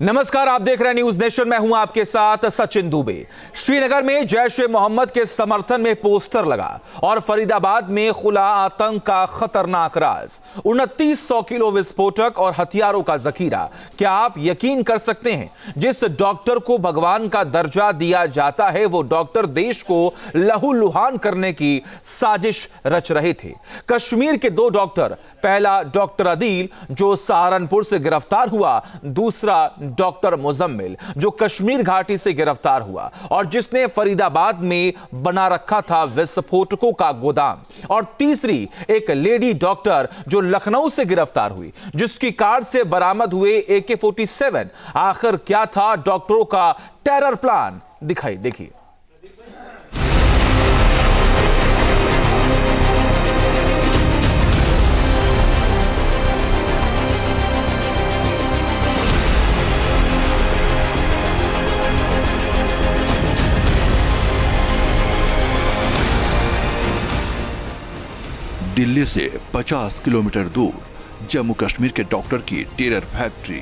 नमस्कार, आप देख रहे हैं न्यूज नेशन। मैं हूं आपके साथ सचिन दुबे। श्रीनगर में जैश ए मोहम्मद के समर्थन में पोस्टर लगा और फरीदाबाद में खुला आतंक का खतरनाक राज। 2900 किलो विस्फोटक और हथियारों का जखीरा। क्या आप यकीन कर सकते हैं, जिस डॉक्टर को भगवान का दर्जा दिया जाता है, वो डॉक्टर देश को लहूलुहान करने की साजिश रच रहे थे। कश्मीर के दो डॉक्टर, पहला डॉक्टर अदील जो सहारनपुर से गिरफ्तार हुआ, दूसरा डॉक्टर मुजम्मिल जो कश्मीर घाटी से गिरफ्तार हुआ और जिसने फरीदाबाद में बना रखा था विस्फोटकों का गोदाम, और तीसरी एक लेडी डॉक्टर जो लखनऊ से गिरफ्तार हुई, जिसकी कार से बरामद हुए AK-47। आखिर क्या था डॉक्टरों का टेरर प्लान? देखिए। दिल्ली से 50 किलोमीटर दूर जम्मू कश्मीर के डॉक्टर की टेरर फैक्ट्री।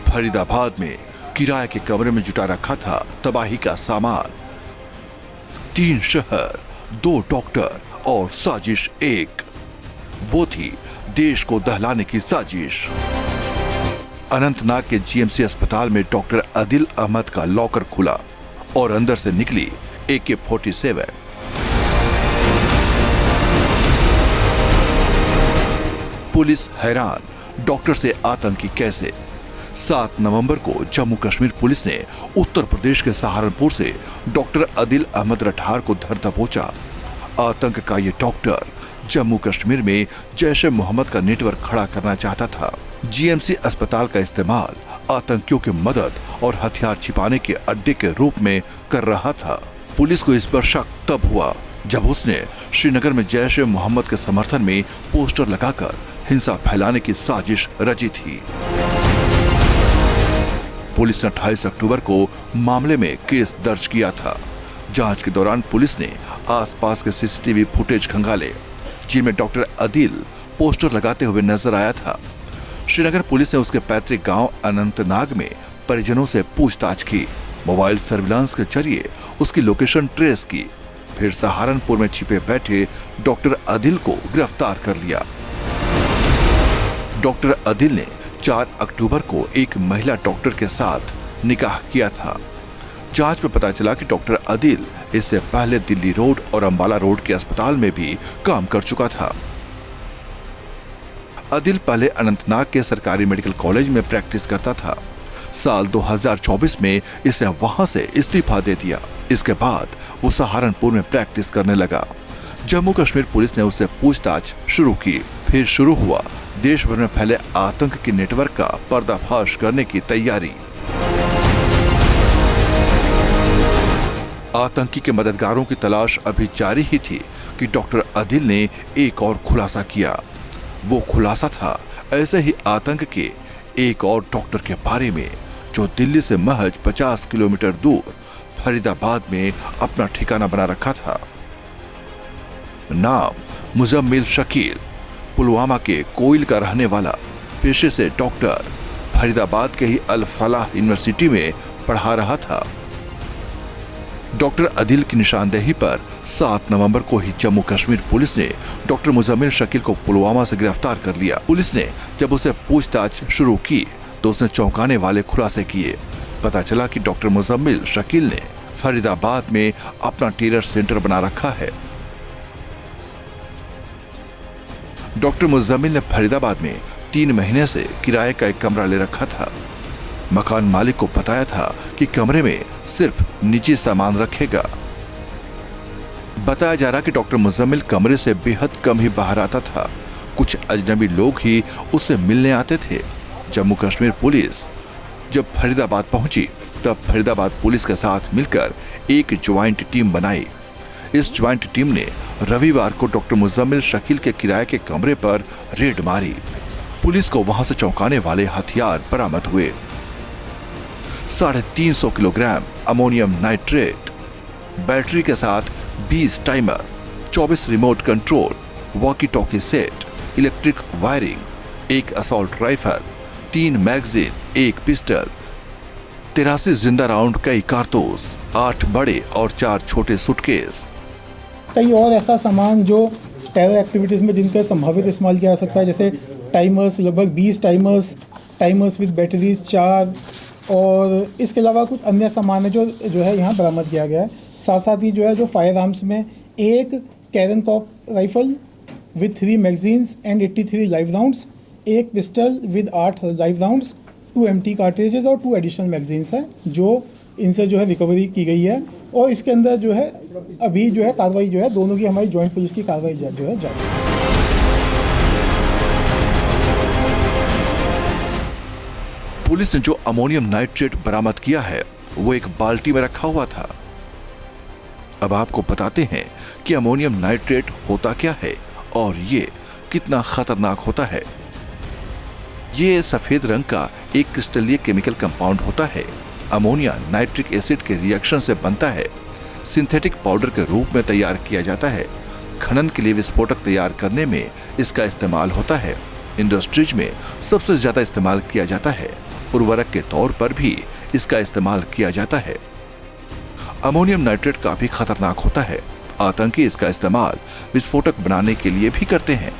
फरीदाबाद में किराए के कमरे में जुटा रखा था तबाही का सामान। 3 शहर, 2 डॉक्टर और साजिश एक। वो थी देश को दहलाने की साजिश। अनंतनाग के GMC अस्पताल में डॉक्टर अदिल अहमद का लॉकर खुला और अंदर से निकली AK-47। पुलिस हैरान, डॉक्टर से आतंकी कैसे? 7 नवंबर को जम्मू कश्मीर पुलिस ने उत्तर प्रदेश के सहारनपुर से डॉक्टर अदिल अहमद रठार को धर दबोचा। आतंक का ये डॉक्टर जम्मू कश्मीर में जैश ए मोहम्मद का नेटवर्क खड़ा करना चाहता था। GMC अस्पताल का इस्तेमाल आतंकियों की मदद और हथियार छिपाने के अड्डे के रूप में कर रहा था। पुलिस को इस पर शक तब हुआ जब उसने श्रीनगर में जैश ए मोहम्मद के समर्थन में पोस्टर लगाकर हिंसा फैलाने की साजिश रची थी। पुलिस ने 28 अक्टूबर को मामले में केस दर्ज किया था। जांच के दौरान पुलिस ने आसपास के CCTV फुटेज खंगाले, जिनमें डॉक्टर अदिल पोस्टर लगाते हुए नजर आया था। श्रीनगर पुलिस ने उसके पैतृक गांव अनंतनाग में परिजनों से पूछताछ की। मोबाइल सर्विलांस के जरिए उसकी लोकेशन ट्रेस की। फिर सहारनपुर में छिपे बैठे डॉक्टर अदिल को गिरफ्तार कर लिया। डॉक्टर अदिल ने 4 अक्टूबर को एक महिला डॉक्टर के साथ निकाह किया था। जांच में पता चला कि डॉक्टर अदिल इससे पहले दिल्ली रोड और अंबाला रोड के अस्पताल में भी काम कर चुका था। अदिल पहले अनंतनाग के सरकारी मेडिकल कॉलेज में प्रैक्टिस करता था। साल 2024 में इसने वहां से इस्तीफा दे दिया। इसके बाद वो सहारनपुर में प्रैक्टिस करने लगा। जम्मू कश्मीर पुलिस ने उससे पूछताछ शुरू की। फिर शुरू हुआ देश भर में फैले आतंक के नेटवर्क का पर्दाफाश करने की तैयारी। आतंकी के मददगारों की तलाश अभी जारी ही थी कि डॉक्टर अदिल ने एक और खुलासा किया। वो खुलासा था ऐसे ही आतंक के एक और डॉक्टर के बारे में, जो दिल्ली से महज 50 किलोमीटर दूर फरीदाबाद में अपना ठिकाना बना रखा था। नाम मुजम्मिल शकील, पुलवामा के कोइल का रहने वाला, पेशे से डॉक्टर, फरीदाबाद के ही अल फलाह यूनिवर्सिटी में पढ़ा रहा था। डॉक्टर अदिल की निशानदेही पर 7 नवंबर को ही जम्मू कश्मीर पुलिस ने डॉक्टर मुजम्मिल शकील को पुलवामा से गिरफ्तार कर लिया। पुलिस ने जब उसे पूछताछ शुरू की तो उसने चौंकाने वाले खुलासे किए। पता चला कि डॉक्टर मुजम्मिल शकील ने फरीदाबाद में अपना टेरर सेंटर बना रखा है। डॉक्टर मुजम्मिल ने फरीदाबाद में 3 महीने से किराए का एक कमरा ले रखा था। मकान मालिक को बताया था कि कमरे में सिर्फ निजी सामान रखेगा। बताया जा रहा कि डॉक्टर मुजम्मिल कमरे से बेहद कम ही बाहर आता था। कुछ अजनबी लोग ही उससे मिलने आते थे। जम्मू कश्मीर पुलिस जब फरीदाबाद पहुंची तब फरीदाबाद पुलिस के साथ मिलकर एक ज्वाइंट टीम बनाई। इस ज्वाइंट टीम ने रविवार को डॉक्टर मुजम्मिल शकील के किराए के कमरे पर रेड मारी। पुलिस को वहां से चौंकाने वाले हथियार बरामद हुए। 350 किलोग्राम अमोनियम नाइट्रेट, बैटरी के साथ 20 timer, 24 remote control, walkie talkie set, electric wiring, एक असॉल्ट राइफल, 3 मैगजीन, 1 पिस्टल, 83 जिंदा राउंड, कई कारतूस, 8 बड़े और 4 छोटे सूटकेस। कई और ऐसा सामान जो टेरर एक्टिविटीज़ में जिनका संभावित इस्तेमाल किया जा सकता है, जैसे टाइमर्स, लगभग 20 टाइमर्स विद बैटरीज 4, और इसके अलावा कुछ अन्य सामान है जो है यहाँ बरामद किया गया है। साथ साथ ही जो है जो फायर आर्म्स में एक कैरन कॉप rifle with 3 magazines and 83 live rounds, एक pistol with 8 live rounds, 2 empty cartridges और 2 एडिशनल मैगजीन्स हैं जो इनसे जो है रिकवरी की गई है। और इसके अंदर जो है अभी जो है कार्रवाई जो है दोनों की हमारी जॉइंट पुलिस की कार्रवाई जो है जारी है। पुलिस ने जो अमोनियम नाइट्रेट बरामद किया है वो एक बाल्टी में रखा हुआ था। अब आपको बताते हैं कि अमोनियम नाइट्रेट होता क्या है और ये कितना खतरनाक होता है। ये सफेद रंग का एक क्रिस्टलीय केमिकल कंपाउंड होता है। अमोनिया नाइट्रिक एसिड के रिएक्शन से बनता है। सिंथेटिक पाउडर के रूप में तैयार किया जाता है। खनन के लिए विस्फोटक तैयार करने में इसका इस्तेमाल होता है। इंडस्ट्रीज में सबसे ज्यादा इस्तेमाल किया जाता है। उर्वरक के तौर पर भी इसका इस्तेमाल किया जाता है। अमोनियम नाइट्रेट काफी खतरनाक होता है। आतंकी इसका इस्तेमाल विस्फोटक बनाने के लिए भी करते हैं।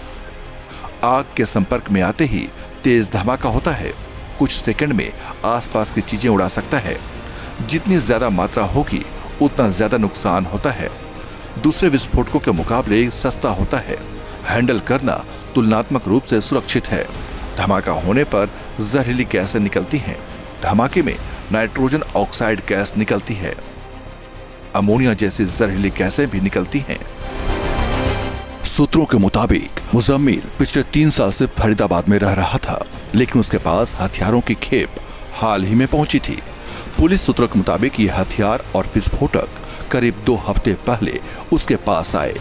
आग के संपर्क में आते ही तेज धमाका होता है। कुछ सेकंड में आसपास की चीजें उड़ा सकता है। जितनी ज्यादा मात्रा होगी उतना ज्यादा नुकसान होता है। दूसरे विस्फोटकों के मुकाबले सस्ता होता है। हैंडल करना तुलनात्मक रूप से सुरक्षित है। धमाका होने पर जहरीली गैसें निकलती हैं। धमाके में नाइट्रोजन ऑक्साइड गैस निकलती है। अमोनिया जैसी जहरीली गैसें भी निकलती हैं। सूत्रों के मुताबिक मुजम्मिल पिछले 3 साल से फरीदाबाद में रह रहा था, लेकिन उसके पास हथियारों की खेप हाल ही में पहुंची थी। पुलिस सूत्रों के मुताबिक ये हथियार और विस्फोटक करीब 2 हफ्ते पहले उसके पास आए।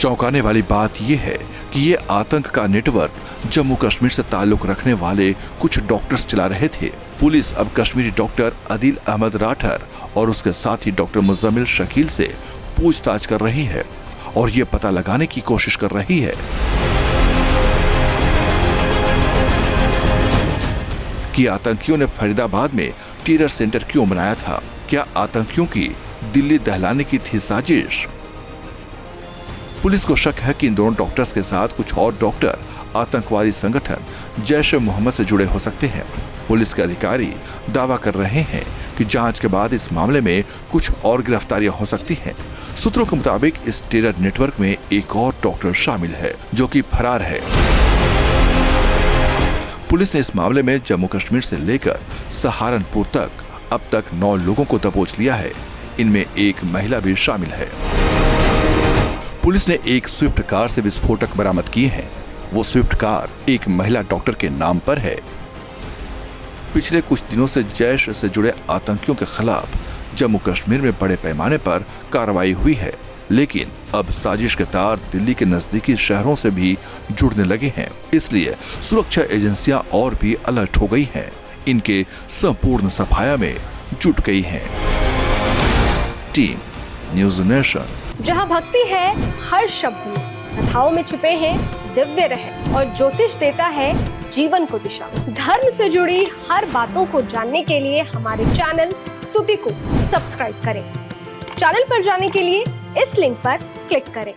चौंकाने वाली बात यह है कि ये आतंक का नेटवर्क जम्मू कश्मीर से ताल्लुक रखने वाले कुछ डॉक्टर्स चला रहे थे। पुलिस अब कश्मीरी डॉक्टर अदिल अहमद राठर और उसके साथी डॉक्टर मुजम्मिल शकील से पूछताछ कर रही है और ये पता लगाने की कोशिश कर रही है कि आतंकियों ने फरीदाबाद में टेरर सेंटर क्यों बनाया था। क्या आतंकियों की दिल्ली दहलाने की थी साजिश? पुलिस को शक है कि इन दोनों डॉक्टर्स के साथ कुछ और डॉक्टर आतंकवादी संगठन जैश ए मोहम्मद से जुड़े हो सकते हैं। पुलिस के अधिकारी दावा कर रहे हैं कि जांच के बाद इस मामले में कुछ और गिरफ्तारियां हो सकती हैं। सूत्रों के मुताबिक इस टेरर नेटवर्क में एक और डॉक्टर शामिल है जो कि फरार है। पुलिस ने इस मामले में जम्मू कश्मीर से लेकर सहारनपुर तक अब तक 9 लोगों को दबोच लिया है। इनमें एक महिला भी शामिल है। पुलिस ने एक स्विफ्ट कार से विस्फोटक बरामद किए हैं। वो स्विफ्ट कार एक महिला डॉक्टर के नाम पर है। पिछले कुछ दिनों से जैश से जुड़े आतंकियों के खिलाफ जम्मू कश्मीर में बड़े पैमाने पर कार्रवाई हुई है, लेकिन अब साजिश के तार दिल्ली के नजदीकी शहरों से भी जुड़ने लगे हैं। इसलिए सुरक्षा एजेंसियां और भी अलर्ट हो गई हैं। इनके संपूर्ण सफाया में जुट गई हैं। Team news nation. जहाँ भक्ति है हर शब्द में, कथाओं में छुपे हैं दिव्य रहस्य और ज्योतिष देता है जीवन को दिशा। धर्म से जुड़ी हर बातों को जानने के लिए हमारे चैनल स्तुति को सब्सक्राइब करें। चैनल पर जाने के लिए इस लिंक पर क्लिक करें।